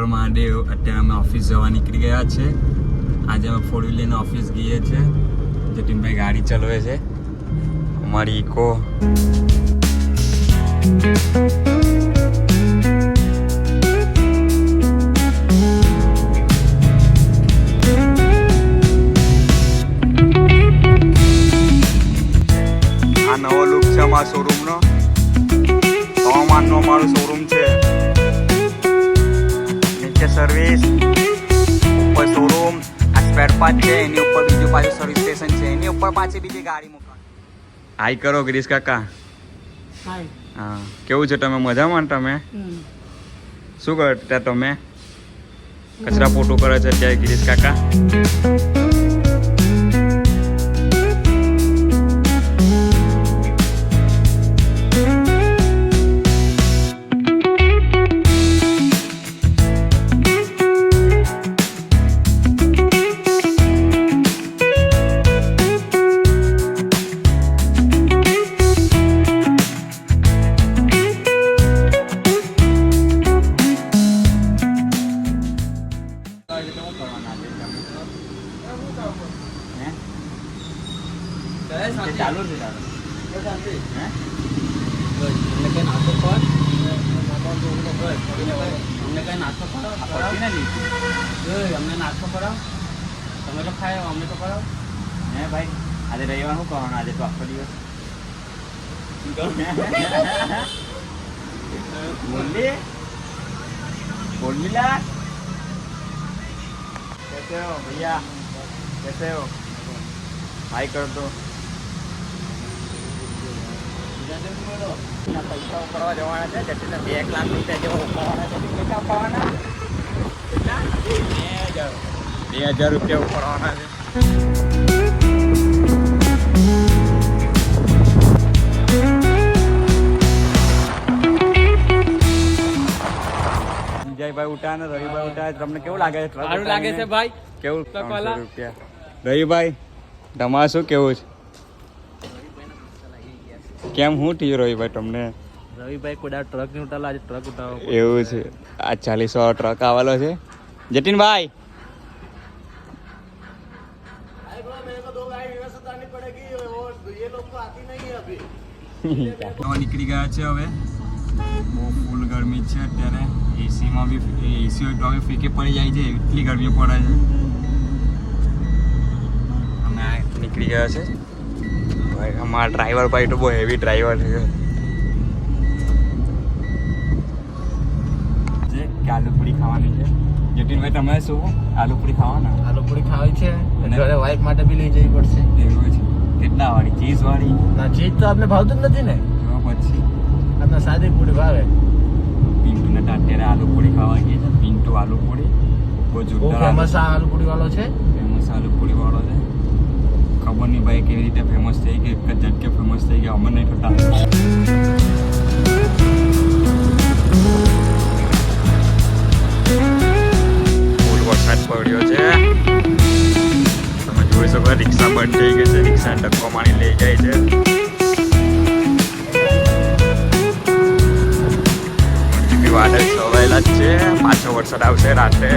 હર મહાદેવ. અત્યારે અમે ઓફિસ જવા નીકળી ગયા છે. આજે અમે 4 વ્હીલ લઈને ઓફિસ ગઈએ છીએ. જતીનભાઈ ગાડી ચલાવે છે, અમારી ઇકો. આ નવો લુક છે અમારા શોરૂમનો. હવામાનનો અમારો શોરૂમ છે. નીચે સર્વિસ, ઉપર શોરૂમ, આ સ્પેર પાર્ટ છે, એની ઉપર બીજું પાછું સર્વિસ સ્ટેશન છે, એની ઉપર પાછી બીજી ગાડી મૂકવાની. હાઈ કરો ગિરીશ કાકા. હાય. હા, કેવું છે તમે મજામાં? તમે શું કરતા? તમે કચરા પોટું કરે છે અત્યારે ગિરીશ કાકા. ચાલુ છે અમને નાસ્તો કરાવ, તમે તો ખાય, અમને તો કરાવ. હે ભાઈ, આજે રવિવાર શું કરવાનું? આજે તો આખો દિવસ बोली ला कैसे हो भैया, कैसे हो? हाई कर दो. પૈસા ઉપાડવા જવાના છે. જતીને 2 લાખ રૂપિયા જેવો ઉપાડવાના છે. કેટલા ઉપાડવાના? 2000 રૂપિયા ઉપાડવાના છે. ભાઈ ઉઠા ને રવિભાઈ ઉઠા. તમને કેવું લાગે છે? સારું લાગે છે ભાઈ. કેવું? 300 રૂપિયા. રવિભાઈ તમારે શું કેવું છે? કેમ શું થયું રવિભાઈ તમને? રવિભાઈ કોઈ ટ્રક નહીં ઉઠાવેલો, આજે ટ્રક ઉઠાવો. એવું છે? આ 40 વાળો ટ્રક આવેલો છે. જતીનભાઈ નીકળી ગયા છે. હવે બહુ ફૂલ ગરમી છે અત્યારે. એસીમાં બી એસી હોય તો હવે ફીકે પડી જાય છે, એટલી ગરમી પડે છે. અમે નીકળી ગયા છે. ભાઈ અમારા ડ્રાઈવર ભાઈ તો બહુ હેવી ડ્રાઈવર છે. આલુપુરી ખાવાની છે. જતીનભાઈ તમે શું આલુપુરી ખાવાના? આલુપુરી ખાવી છે, ઘરે વાઈફ માટે બી લઈ જવી પડશે. એવું છે? કેટલા વાળી? ચીઝ વાળી? ના, ચીઝ તો આપણે ભાવતું જ નથી ને. પછી આપણે સાદી પૂરી ભાવે. પિન્ટુના ટાટિયારે આલુપુરી ખાવા ગઈ છે. પિન્ટુ આલુપુરી બહુ જોરદાર ફેમસ આલુપુરી વાળો છે. ફેમસ આલુપુરી વાળો છે. ખબર નહીં ભાઈ કેવી રીતે ફેમસ થઈ ગઈ, એક જ ઝટકે ફેમસ થઈ ગયા. અમને નહીં થતા. ફૂલ વરસાદ પડ્યો છે. તમે જોઈ શકો રિક્ષા બંધ થઈ ગઈ છે. રિક્ષા ધક્કો મારી લઈ જાય છે. વાદળ છવાયેલા જ છે. પાછો વરસાદ આવશે રાત્રે.